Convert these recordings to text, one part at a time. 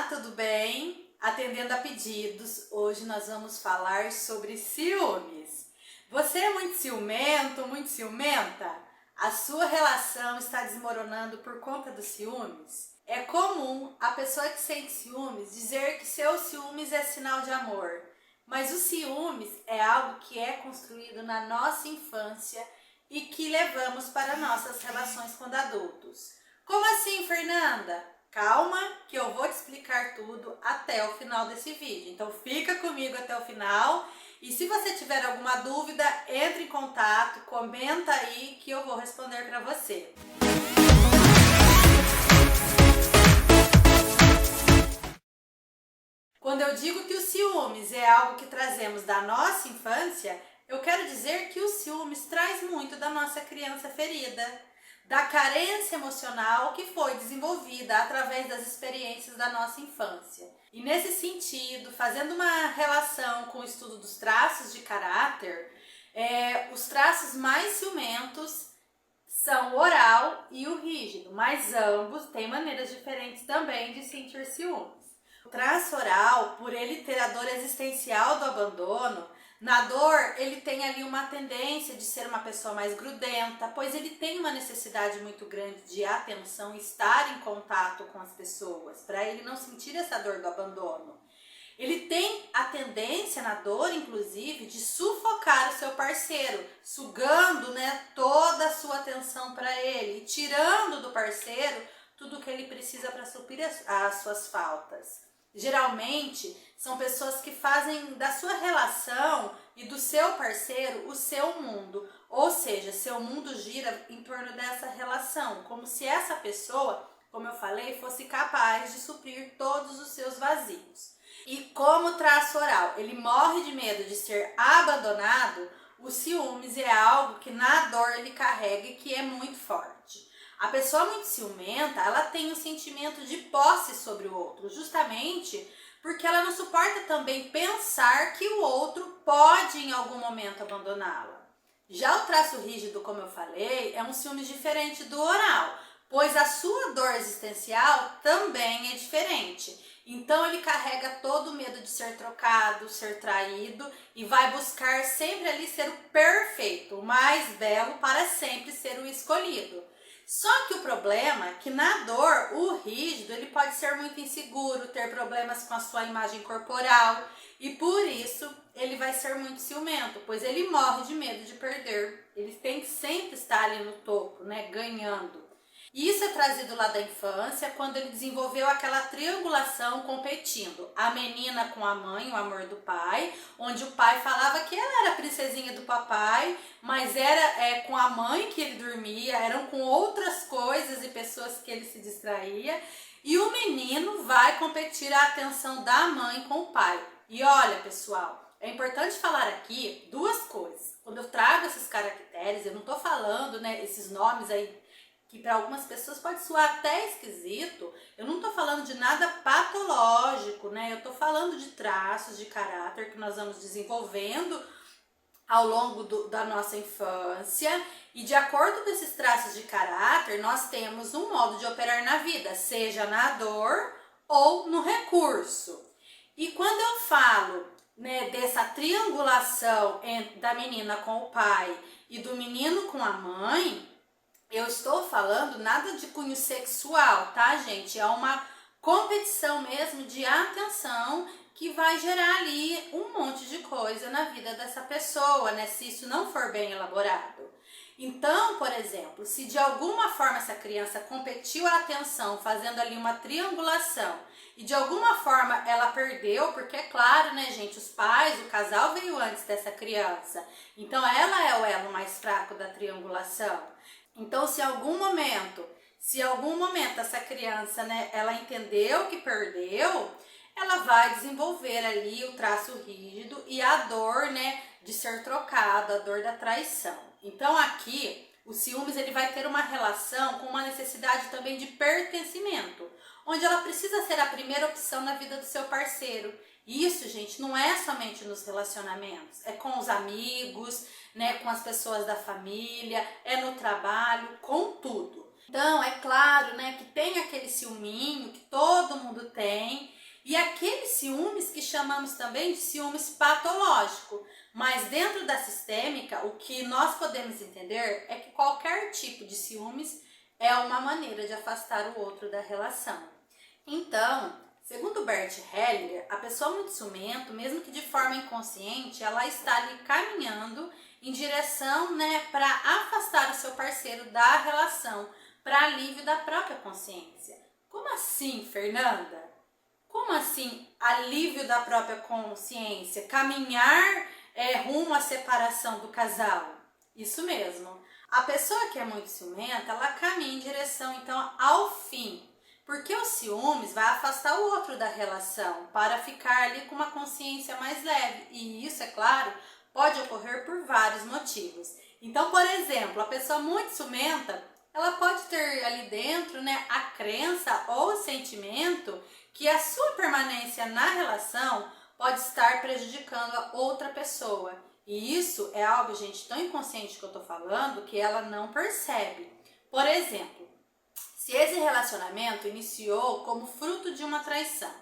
tudo bem? Atendendo a pedidos, hoje nós vamos falar sobre ciúmes. Você é muito ciumento, muito ciumenta? A sua relação está desmoronando por conta dos ciúmes? É comum a pessoa que sente ciúmes dizer que seus ciúmes é sinal de amor, mas o ciúmes é algo que é construído na nossa infância e que levamos para nossas relações quando adultos. Como assim, Fernanda? Calma que eu vou te explicar tudo até o final desse vídeo. Então fica comigo até o final e se você tiver alguma dúvida, entre em contato, comenta aí que eu vou responder para você. Quando eu digo que o ciúmes é algo que trazemos da nossa infância, eu quero dizer que o ciúmes traz muito da nossa criança ferida, da carência emocional que foi desenvolvida através das experiências da nossa infância. E nesse sentido, fazendo uma relação com o estudo dos traços de caráter, os traços mais ciumentos são o oral e o rígido, mas ambos têm maneiras diferentes também de sentir ciúmes. O traço oral, por ele ter a dor existencial do abandono, na dor, ele tem ali uma tendência de ser uma pessoa mais grudenta, pois ele tem uma necessidade muito grande de atenção e estar em contato com as pessoas, para ele não sentir essa dor do abandono. Ele tem a tendência na dor, inclusive, de sufocar o seu parceiro, sugando, toda a sua atenção para ele, tirando do parceiro tudo o que ele precisa para suprir as suas faltas. Geralmente, são pessoas que fazem da sua relação e do seu parceiro o seu mundo. Ou seja, seu mundo gira em torno dessa relação, como se essa pessoa, como eu falei, fosse capaz de suprir todos os seus vazios. E como traço oral, ele morre de medo de ser abandonado, o ciúmes é algo que na dor ele carrega e que é muito forte. A pessoa muito ciumenta, ela tem um sentimento de posse sobre o outro, justamente porque ela não suporta também pensar que o outro pode em algum momento abandoná-la. Já o traço rígido, como eu falei, é um ciúme diferente do oral, pois a sua dor existencial também é diferente. Então ele carrega todo o medo de ser trocado, ser traído e vai buscar sempre ali ser o perfeito, o mais belo para sempre ser o escolhido. Só que o problema é que na dor, o rígido, ele pode ser muito inseguro, ter problemas com a sua imagem corporal e por isso ele vai ser muito ciumento, pois ele morre de medo de perder. Ele tem que sempre estar ali no topo, ganhando. E isso é trazido lá da infância, quando ele desenvolveu aquela triangulação competindo. A menina com a mãe, o amor do pai, onde o pai falava que ela era a princesinha do papai, mas era com a mãe que ele dormia, eram com outras coisas e pessoas que ele se distraía. E o menino vai competir a atenção da mãe com o pai. E olha, pessoal, é importante falar aqui duas coisas. Quando eu trago esses caracteres, eu não estou falando, esses nomes aí, que para algumas pessoas pode soar até esquisito, eu não estou falando de nada patológico, eu estou falando de traços de caráter que nós vamos desenvolvendo ao longo da nossa infância e de acordo com esses traços de caráter, nós temos um modo de operar na vida, seja na dor ou no recurso. E quando eu falo dessa triangulação da menina com o pai e do menino com a mãe, eu estou falando nada de cunho sexual, tá, gente? É uma competição mesmo de atenção que vai gerar ali um monte de coisa na vida dessa pessoa, se isso não for bem elaborado. Então, por exemplo, se de alguma forma essa criança competiu a atenção fazendo ali uma triangulação e de alguma forma ela perdeu, porque é claro, gente, os pais, o casal veio antes dessa criança, então ela é o elo mais fraco da triangulação. Então, se em algum momento essa criança, ela entendeu que perdeu, ela vai desenvolver ali o traço rígido e a dor, de ser trocado, a dor da traição. Então, aqui, o ciúmes ele vai ter uma relação com uma necessidade também de pertencimento, onde ela precisa ser a primeira opção na vida do seu parceiro. Isso, gente, não é somente nos relacionamentos, é com os amigos, com as pessoas da família, é no trabalho, com tudo. Então, é claro, que tem aquele ciúminho que todo mundo tem E aqueles ciúmes que chamamos também de ciúmes patológico. Mas dentro da sistêmica, o que nós podemos entender é que qualquer tipo de ciúmes é uma maneira de afastar o outro da relação. Então, segundo Bert Hellinger, a pessoa muito ciumenta, mesmo que de forma inconsciente, ela está ali caminhando em direção, para afastar o seu parceiro da relação, para alívio da própria consciência. Como assim, Fernanda? Como assim alívio da própria consciência? Caminhar rumo à separação do casal? Isso mesmo. A pessoa que é muito ciumenta, ela caminha em direção, então, ao fim. Porque o ciúmes vai afastar o outro da relação, para ficar ali com uma consciência mais leve. E isso, é claro, pode ocorrer por vários motivos. Então, por exemplo, a pessoa muito ciumenta, ela pode ter ali dentro, a crença ou o sentimento que a sua permanência na relação pode estar prejudicando a outra pessoa. E isso é algo, gente, tão inconsciente que eu tô falando que ela não percebe. Por exemplo, se esse relacionamento iniciou como fruto de uma traição,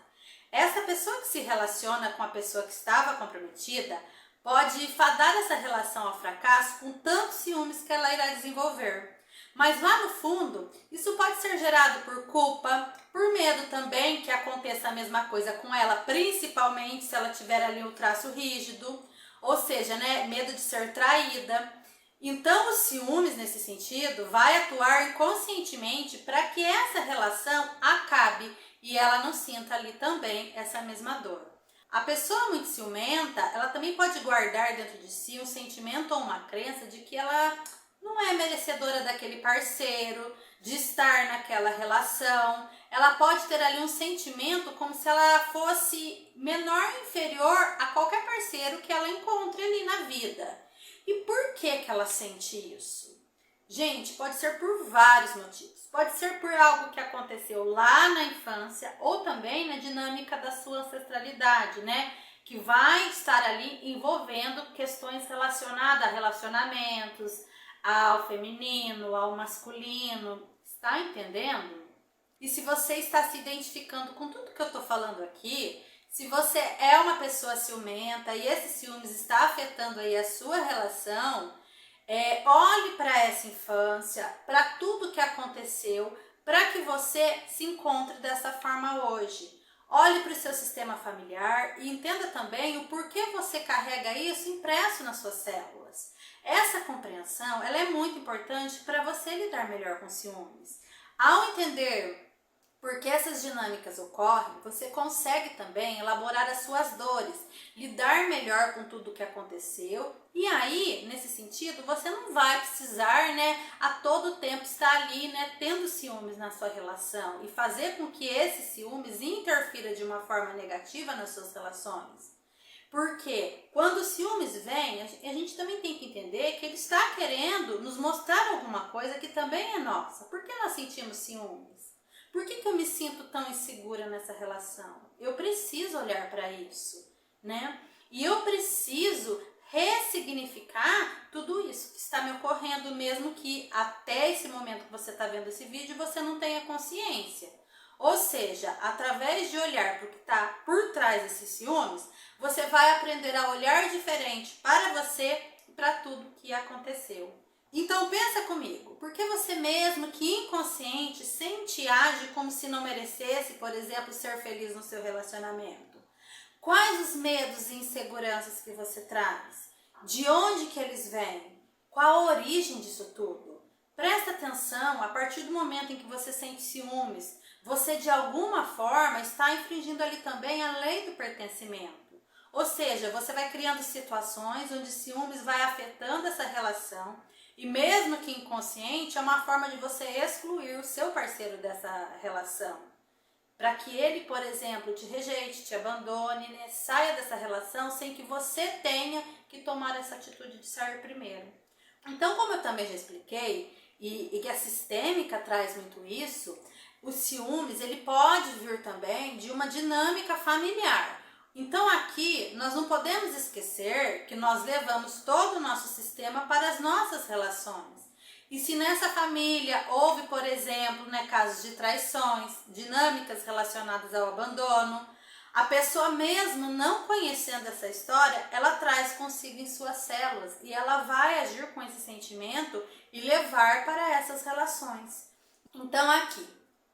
essa pessoa que se relaciona com a pessoa que estava comprometida pode fadar essa relação ao fracasso com tantos ciúmes que ela irá desenvolver. Mas lá no fundo, isso pode ser gerado por culpa, por medo também que aconteça a mesma coisa com ela, principalmente se ela tiver ali o traço rígido, ou seja, medo de ser traída. Então, os ciúmes, nesse sentido, vai atuar inconscientemente para que essa relação acabe e ela não sinta ali também essa mesma dor. A pessoa muito ciumenta, ela também pode guardar dentro de si um sentimento ou uma crença de que ela não é merecedora daquele parceiro, de estar naquela relação. Ela pode ter ali um sentimento como se ela fosse menor ou inferior a qualquer parceiro que ela encontre ali na vida. E por que ela sente isso? Gente, pode ser por vários motivos. Pode ser por algo que aconteceu lá na infância ou também na dinâmica da sua ancestralidade, que vai estar ali envolvendo questões relacionadas a relacionamentos, ao feminino, ao masculino. Está entendendo? E se você está se identificando com tudo que eu estou falando aqui, se você é uma pessoa ciumenta e esses ciúmes está afetando aí a sua relação, olhe para essa infância, para tudo que aconteceu, para que você se encontre dessa forma hoje. Olhe para o seu sistema familiar e entenda também o porquê você carrega isso impresso nas suas células. Essa compreensão ela é muito importante para você lidar melhor com ciúmes. Ao entender por que essas dinâmicas ocorrem, você consegue também elaborar as suas dores, lidar melhor com tudo o que aconteceu. E aí, nesse sentido, você não vai precisar, a todo tempo estar ali, tendo ciúmes na sua relação e fazer com que esses ciúmes interfira de uma forma negativa nas suas relações. Porque quando os ciúmes vêm, a gente também tem que entender que ele está querendo nos mostrar alguma coisa que também é nossa. Por que nós sentimos ciúmes? Por que eu me sinto tão insegura nessa relação? Eu preciso olhar para isso, E eu preciso ressignificar tudo isso que está me ocorrendo, mesmo que até esse momento que você está vendo esse vídeo, você não tenha consciência. Ou seja, através de olhar para o que está por trás desses ciúmes, você vai aprender a olhar diferente para você e para tudo que aconteceu. Então pensa comigo, por que você mesmo que inconsciente sente e age como se não merecesse, por exemplo, ser feliz no seu relacionamento? Quais os medos e inseguranças que você traz? De onde que eles vêm? Qual a origem disso tudo? Presta atenção, a partir do momento em que você sente ciúmes, você de alguma forma está infringindo ali também a lei do pertencimento. Ou seja, você vai criando situações onde ciúmes vai afetando essa relação e mesmo que inconsciente, é uma forma de você excluir o seu parceiro dessa relação. Para que ele, por exemplo, te rejeite, te abandone, saia dessa relação sem que você tenha que tomar essa atitude de sair primeiro. Então, como eu também já expliquei, e que a sistêmica traz muito isso, os ciúmes, ele pode vir também de uma dinâmica familiar. Então aqui nós não podemos esquecer que nós levamos todo o nosso sistema para as nossas relações. E se nessa família houve, por exemplo, casos de traições, dinâmicas relacionadas ao abandono, A pessoa mesmo não conhecendo essa história, ela traz consigo em suas células e ela vai agir com esse sentimento e levar para essas relações. Então aqui,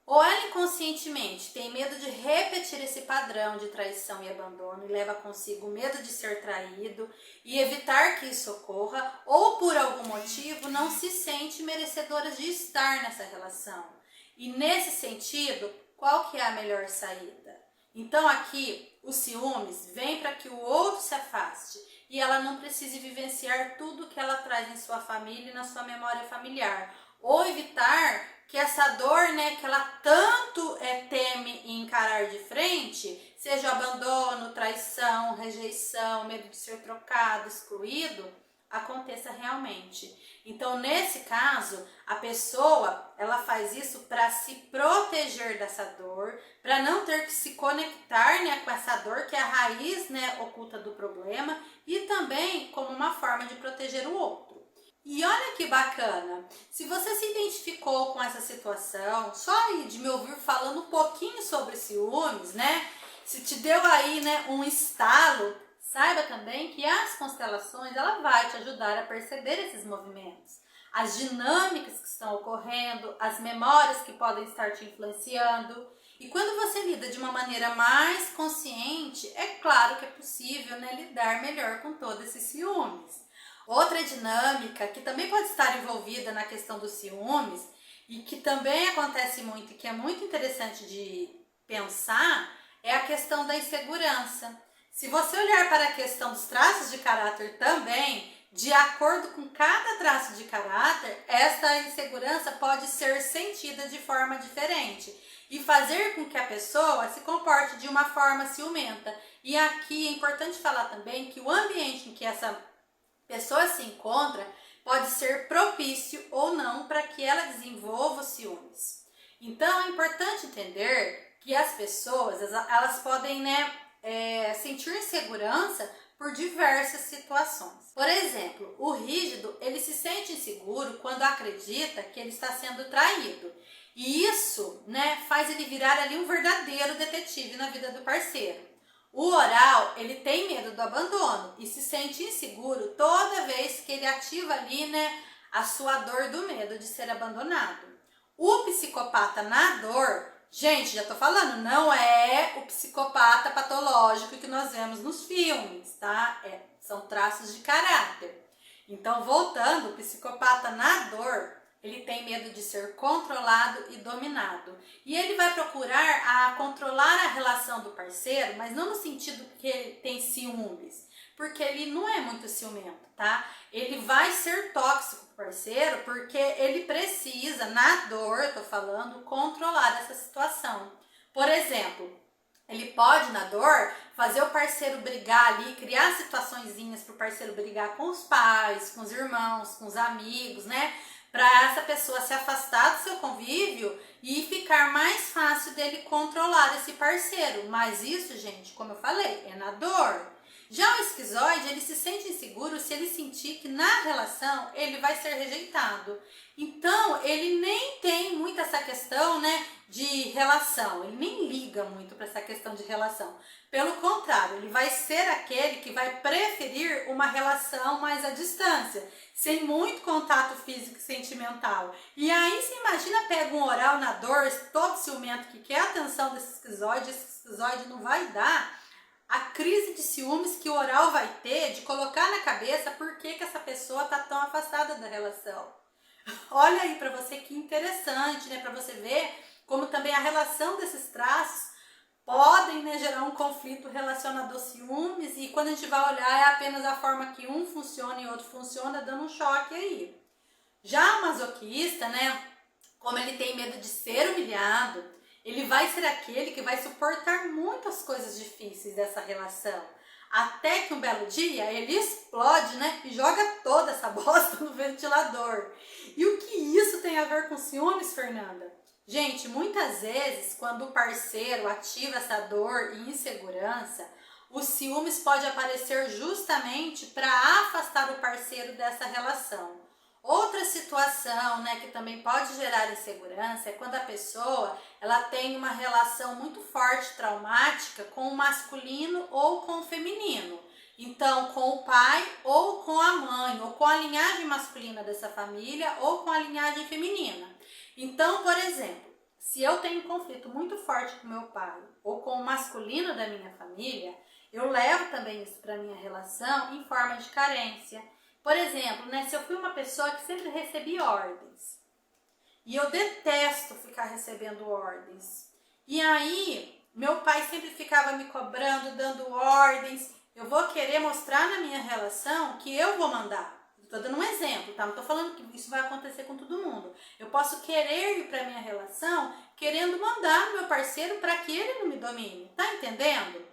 ou ela inconscientemente tem medo de repetir esse padrão de traição e abandono e leva consigo o medo de ser traído e evitar que isso ocorra, ou por algum motivo não se sente merecedora de estar nessa relação. E nesse sentido, qual que é a melhor saída? Então aqui, os ciúmes vem para que o outro se afaste e ela não precise vivenciar tudo que ela traz em sua família e na sua memória familiar. Ou evitar que essa dor, né, que ela tanto teme encarar de frente, seja o abandono, traição, rejeição, medo de ser trocado, excluído, aconteça realmente. Então, nesse caso, a pessoa, ela faz isso para se proteger dessa dor, para não ter que se conectar, né, com essa dor, que é a raiz, né, oculta do problema, e também como uma forma de proteger o outro. E olha que bacana, se você se identificou com essa situação, só aí de me ouvir falando um pouquinho sobre ciúmes, né, se te deu aí, né, um estalo, saiba também que as constelações, ela vai te ajudar a perceber esses movimentos, as dinâmicas que estão ocorrendo, as memórias que podem estar te influenciando. E quando você lida de uma maneira mais consciente, é claro que é possível, né, lidar melhor com todos esses ciúmes. Outra dinâmica que também pode estar envolvida na questão dos ciúmes e que também acontece muito e que é muito interessante de pensar é a questão da insegurança. Se você olhar para a questão dos traços de caráter também, de acordo com cada traço de caráter, esta insegurança pode ser sentida de forma diferente e fazer com que a pessoa se comporte de uma forma ciumenta. E aqui é importante falar também que o ambiente em que essa pessoa se encontra pode ser propício ou não para que ela desenvolva os ciúmes. Então é importante entender que as pessoas, elas podem, né, sentir insegurança por diversas situações. Por exemplo, o rígido, ele se sente inseguro quando acredita que ele está sendo traído. E isso, né, faz ele virar ali um verdadeiro detetive na vida do parceiro. O oral, ele tem medo do abandono e se sente inseguro toda vez que ele ativa ali, né, a sua dor do medo de ser abandonado. O psicopata na dor, gente, já tô falando, não é o psicopata patológico que nós vemos nos filmes, tá? São traços de caráter. Então, voltando, o psicopata na dor, ele tem medo de ser controlado e dominado. E ele vai procurar controlar a relação do parceiro, mas não no sentido que ele tem ciúmes, porque ele não é muito ciumento, tá? Ele vai ser tóxico pro parceiro porque ele precisa, na dor, tô falando, controlar essa situação. Por exemplo, ele pode, na dor, fazer o parceiro brigar ali, criar situaçõezinhas pro parceiro brigar com os pais, com os irmãos, com os amigos, né? Para essa pessoa se afastar do seu convívio e ficar mais fácil dele controlar esse parceiro. Mas isso, gente, como eu falei, é na dor. Já o esquizoide, ele se sente inseguro se ele sentir que na relação ele vai ser rejeitado. Então, ele nem tem muito essa questão, né, de relação. Ele nem liga muito para essa questão de relação. Pelo contrário, ele vai ser aquele que vai preferir uma relação mais à distância, sem muito contato físico e sentimental. E aí, você imagina, pega um oral na dor, todo ciumento, que quer a atenção desse esquizoide, esse esquizoide não vai dar a crise de ciúmes que o oral vai ter de colocar na cabeça por que essa pessoa está tão afastada da relação. Olha aí para você que interessante, né? Para você ver como também a relação desses traços podem, né, gerar um conflito relacionado aos ciúmes, e quando a gente vai olhar é apenas a forma que um funciona e outro funciona, dando um choque aí. Já o masoquista, né, como ele tem medo de ser humilhado, ele vai ser aquele que vai suportar muitas coisas difíceis dessa relação, até que um belo dia ele explode, né, e joga toda essa bosta no ventilador. E o que isso tem a ver com ciúmes, Fernanda? Gente, muitas vezes, quando o parceiro ativa essa dor e insegurança, os ciúmes pode aparecer justamente para afastar o parceiro dessa relação. Outra situação, né, que também pode gerar insegurança é quando a pessoa ela tem uma relação muito forte, traumática, com o masculino ou com o feminino. Então, com o pai ou com a mãe, ou com a linhagem masculina dessa família ou com a linhagem feminina. Então, por exemplo, se eu tenho um conflito muito forte com meu pai ou com o masculino da minha família, eu levo também isso para a minha relação em forma de carência. Por exemplo, né, se eu fui uma pessoa que sempre recebi ordens, e eu detesto ficar recebendo ordens, e aí meu pai sempre ficava me cobrando, dando ordens, eu vou querer mostrar na minha relação que eu vou mandar. Estou dando um exemplo, tá? Não estou falando que isso vai acontecer com todo mundo. Eu posso querer ir para minha relação querendo mandar no meu parceiro para que ele não me domine. Tá entendendo?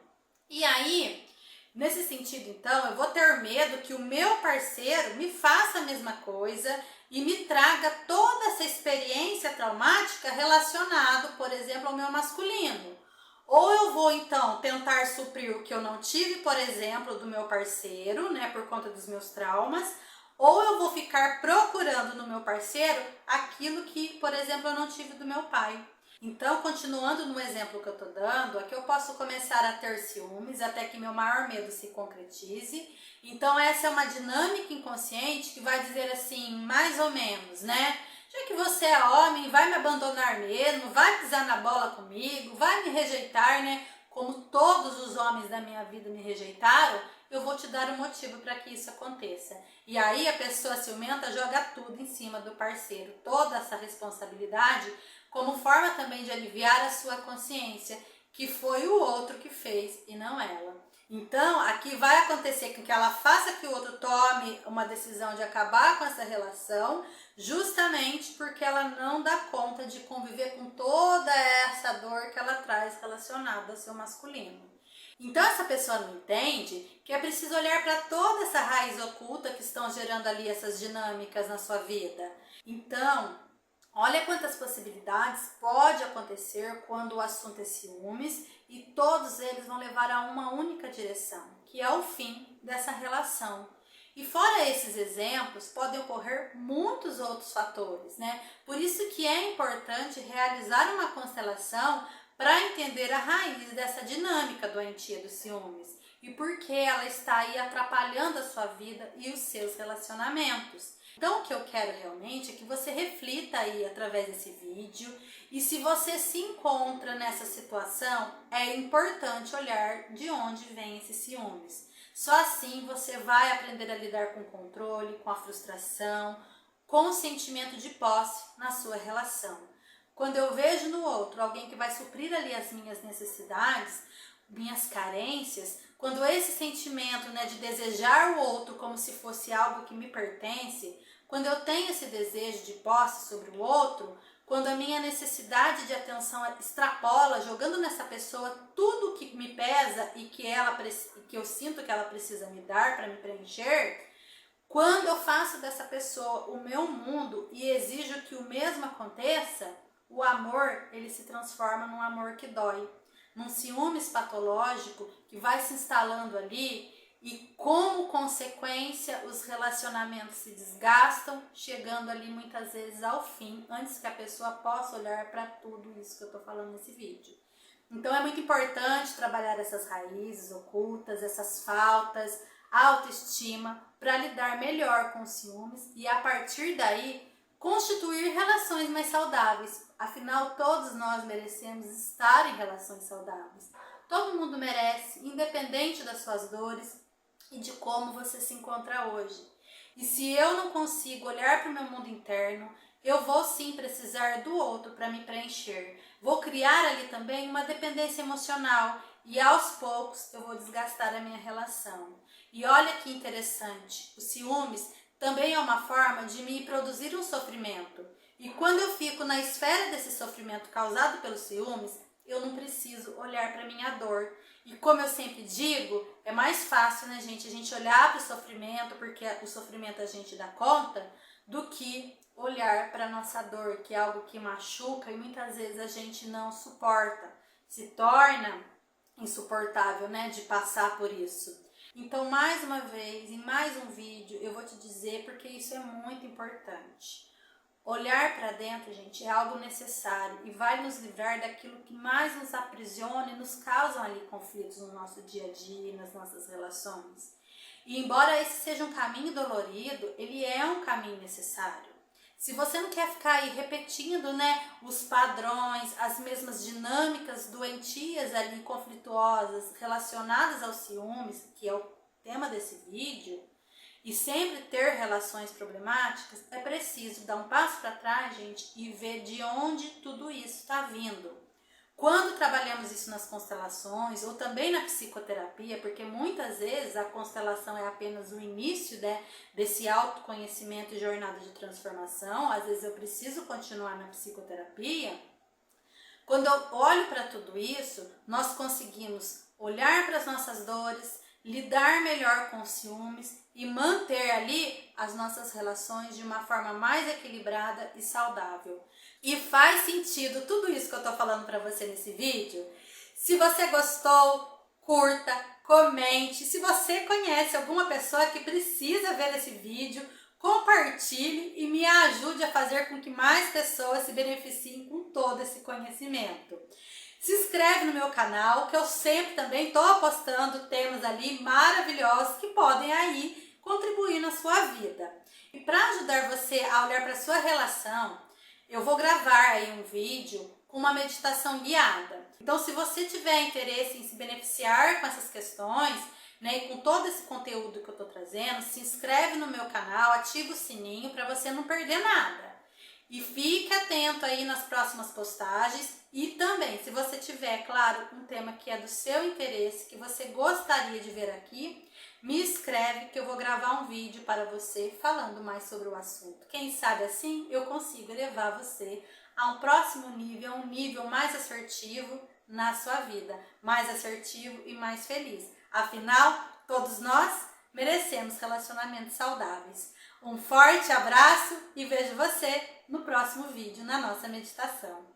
E aí, nesse sentido, então, eu vou ter medo que o meu parceiro me faça a mesma coisa e me traga toda essa experiência traumática relacionada, por exemplo, ao meu masculino. Ou eu vou, então, tentar suprir o que eu não tive, por exemplo, do meu parceiro, né, por conta dos meus traumas, ou eu vou ficar procurando no meu parceiro aquilo que, por exemplo, eu não tive do meu pai. Então, continuando no exemplo que eu estou dando, aqui eu posso começar a ter ciúmes até que meu maior medo se concretize. Então, essa é uma dinâmica inconsciente que vai dizer assim, mais ou menos, né? Já que você é homem, vai me abandonar mesmo, vai pisar na bola comigo, vai me rejeitar, né? Como todos os homens da minha vida me rejeitaram, eu vou te dar um motivo para que isso aconteça. E aí a pessoa ciumenta joga tudo em cima do parceiro, toda essa responsabilidade, como forma também de aliviar a sua consciência, que foi o outro que fez e não ela. Então, aqui vai acontecer com que ela faça que o outro tome uma decisão de acabar com essa relação, justamente porque ela não dá conta de conviver com toda essa dor que ela traz relacionada ao seu masculino. Então, essa pessoa não entende que é preciso olhar para toda essa raiz oculta que estão gerando ali essas dinâmicas na sua vida. Então, olha quantas possibilidades pode acontecer quando o assunto é ciúmes e todos eles vão levar a uma única direção, que é o fim dessa relação. E fora esses exemplos, podem ocorrer muitos outros fatores, né? Por isso que é importante realizar uma constelação para entender a raiz dessa dinâmica doentia dos ciúmes e por que ela está aí atrapalhando a sua vida e os seus relacionamentos. Então, o que eu quero realmente é que você reflita aí através desse vídeo e se você se encontra nessa situação, é importante olhar de onde vem esses ciúmes. Só assim você vai aprender a lidar com o controle, com a frustração, com o sentimento de posse na sua relação. Quando eu vejo no outro alguém que vai suprir ali as minhas necessidades, minhas carências, quando esse sentimento, né, de desejar o outro como se fosse algo que me pertence, quando eu tenho esse desejo de posse sobre o outro, quando a minha necessidade de atenção extrapola, jogando nessa pessoa tudo que me pesa e que eu sinto que ela precisa me dar para me preencher, quando eu faço dessa pessoa o meu mundo e exijo que o mesmo aconteça, o amor, ele se transforma num amor que dói, num ciúmes patológico que vai se instalando ali e como consequência os relacionamentos se desgastam, chegando ali muitas vezes ao fim, antes que a pessoa possa olhar para tudo isso que eu estou falando nesse vídeo. Então é muito importante trabalhar essas raízes ocultas, essas faltas, autoestima, para lidar melhor com os ciúmes e a partir daí constituir relações mais saudáveis. Afinal, todos nós merecemos estar em relações saudáveis. Todo mundo merece, independente das suas dores e de como você se encontra hoje. E se eu não consigo olhar para o meu mundo interno, eu vou sim precisar do outro para me preencher. Vou criar ali também uma dependência emocional e aos poucos eu vou desgastar a minha relação. E olha que interessante, o ciúmes também é uma forma de me produzir um sofrimento. E quando eu fico na esfera desse sofrimento causado pelos ciúmes, eu não preciso olhar para minha dor. E como eu sempre digo, é mais fácil, né, gente, a gente olhar para o sofrimento, porque o sofrimento a gente dá conta, do que olhar para a nossa dor, que é algo que machuca e muitas vezes a gente não suporta. Se torna insuportável, né, de passar por isso. Então, mais uma vez, em mais um vídeo, eu vou te dizer porque isso é muito importante. Olhar para dentro, gente, é algo necessário e vai nos livrar daquilo que mais nos aprisiona e nos causam ali conflitos no nosso dia a dia, nas nossas relações. E embora esse seja um caminho dolorido, ele é um caminho necessário. Se você não quer ficar aí repetindo, os padrões, as mesmas dinâmicas doentias ali, conflituosas, relacionadas aos ciúmes, que é o tema desse vídeo, e sempre ter relações problemáticas, é preciso dar um passo para trás, gente, e ver de onde tudo isso está vindo. Quando trabalhamos isso nas constelações ou também na psicoterapia, porque muitas vezes a constelação é apenas o início desse autoconhecimento e jornada de transformação, às vezes eu preciso continuar na psicoterapia. Quando eu olho para tudo isso, nós conseguimos olhar para as nossas dores, lidar melhor com os ciúmes e manter ali as nossas relações de uma forma mais equilibrada e saudável. E faz sentido tudo isso que eu tô falando para você nesse vídeo? Se você gostou, curta, comente. Se você conhece alguma pessoa que precisa ver esse vídeo, compartilhe e me ajude a fazer com que mais pessoas se beneficiem com todo esse conhecimento. Se inscreve no meu canal, que eu sempre também estou postando temas ali maravilhosos que podem aí contribuir na sua vida. E para ajudar você a olhar para a sua relação, eu vou gravar aí um vídeo com uma meditação guiada. Então, se você tiver interesse em se beneficiar com essas questões, e com todo esse conteúdo que eu estou trazendo, se inscreve no meu canal, ativa o sininho para você não perder nada. E fique atento aí nas próximas postagens e também, se você tiver, claro, um tema que é do seu interesse, que você gostaria de ver aqui, me escreve que eu vou gravar um vídeo para você falando mais sobre o assunto. Quem sabe assim eu consigo levar você a um próximo nível, a um nível mais assertivo na sua vida, mais assertivo e mais feliz. Afinal, todos nós merecemos relacionamentos saudáveis. Um forte abraço e vejo você no próximo vídeo na nossa meditação.